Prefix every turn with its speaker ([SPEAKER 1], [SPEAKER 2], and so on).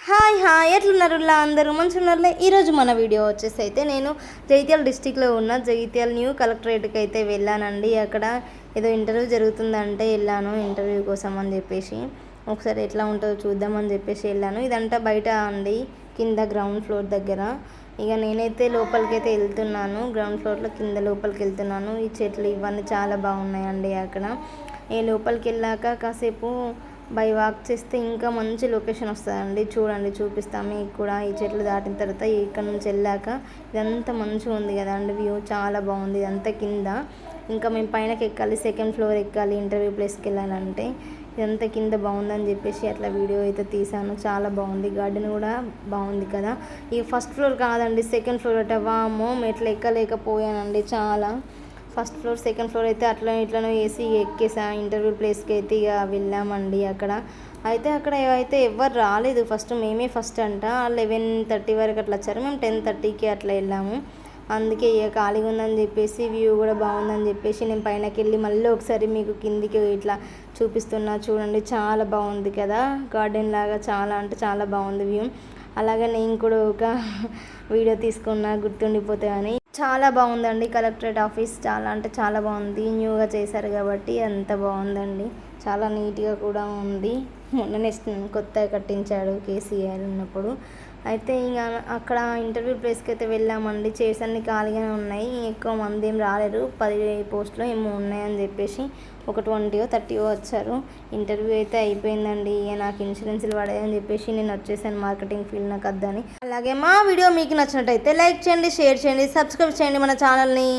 [SPEAKER 1] Hi hi ఎట్లున్నారు అందరూ మంచిగా ఉన్నారులే. ఈరోజు మన వీడియో వచ్చేసి అయితే నేను జగిత్యాల డిస్టిక్లో ఉన్న జగిత్యాల న్యూ కలెక్టరేట్కి అయితే వెళ్ళానండి. అక్కడ ఏదో ఇంటర్వ్యూ జరుగుతుందంటే వెళ్ళాను ఇంటర్వ్యూ కోసం అని చెప్పేసి. ఒకసారి ఎట్లా ఉంటుందో చూద్దామని చెప్పేసి వెళ్ళాను. ఇదంతా బయట అండి, కింద గ్రౌండ్ ఫ్లోర్ దగ్గర. ఇక నేనైతే లోపలికైతే వెళ్తున్నాను, గ్రౌండ్ ఫ్లోర్లో కింద లోపలికి వెళ్తున్నాను. ఈ చెట్లు ఇవన్నీ చాలా బాగున్నాయండి అక్కడ. ఈ లోపలికి వెళ్ళాక కాసేపు బై వాక్ చేస్తే ఇంకా మంచి లొకేషన్ వస్తుందండి. చూడండి, చూపిస్తాం మీకు కూడా. ఈ చెట్లు దాటిన తర్వాత ఇక్కడ నుంచి వెళ్ళాక ఇదంతా మంచిగా ఉంది కదండి, వ్యూ చాలా బాగుంది. ఇదంతా కింద, ఇంకా మేము పైనకి ఎక్కాలి, సెకండ్ ఫ్లోర్ ఎక్కాలి ఇంటర్వ్యూ ప్లేస్కి వెళ్ళాలంటే. ఇదంతా కింద బాగుందని చెప్పేసి అట్లా వీడియో అయితే తీసాను. చాలా బాగుంది, గార్డెన్ కూడా బాగుంది కదా. ఈ ఫస్ట్ ఫ్లోర్ కాదండి, సెకండ్ ఫ్లోర్ అట. వామో, మెట్లు ఎక్కలేకపోయానండి చాలా. ఫస్ట్ ఫ్లోర్ సెకండ్ ఫ్లోర్ అయితే అట్లా ఇట్లనో వేసి ఎక్కేసా ఇంటర్వ్యూ ప్లేస్కి అయితే. ఇక వెళ్ళామండి అక్కడ అయితే. అక్కడ అయితే ఎవరు రాలేదు, ఫస్ట్ మేమే ఫస్ట్ అంట. 11:30 వరకు అట్లా వచ్చారు, మేము 10:30కి అట్లా వెళ్ళాము. అందుకే ఇక ఖాళీగా ఉందని చెప్పేసి, వ్యూ కూడా బాగుందని చెప్పేసి నేను పైనకి వెళ్ళి మళ్ళీ ఒకసారి మీకు కిందికి ఇట్లా చూపిస్తున్నా. చూడండి, చాలా బాగుంది కదా, గార్డెన్ లాగా. చాలా అంటే చాలా బాగుంది వ్యూ. అలాగే నేను కూడా ఒక వీడియో తీసుకున్నా, గుర్తుండిపోతే అని. చాలా బాగుందండి కలెక్టరేట్ ఆఫీస్, చాలా అంటే చాలా బాగుంది. న్యూగా చేశారు కాబట్టి అంత బాగుందండి. చాలా నీట్గా కూడా ఉంది. మొన్ననే కొత్తగా కట్టించాడు కేసీఆర్ ఉన్నప్పుడు. అయితే ఇంకా అక్కడ ఇంటర్వ్యూ ప్లేస్కి అయితే వెళ్ళామండి. చైర్స్ అన్నీ ఖాళీగానే ఉన్నాయి, ఎక్కువ మంది ఏం రాలేరు. 10 పోస్టులు ఏమో ఉన్నాయని చెప్పేసి ఒక 20 30 వచ్చారు. ఇంటర్వ్యూ అయితే అయిపోయిందండి. నాకు ఇన్సూరెన్స్లు పడాయని చెప్పేసి నేను వచ్చేసాను, మార్కెటింగ్ ఫీల్డ్ నాకు వద్దని. అలాగే మా వీడియో మీకు నచ్చినట్టయితే లైక్ చేయండి, షేర్ చేయండి, సబ్స్క్రైబ్ చేయండి మన ఛానల్ని.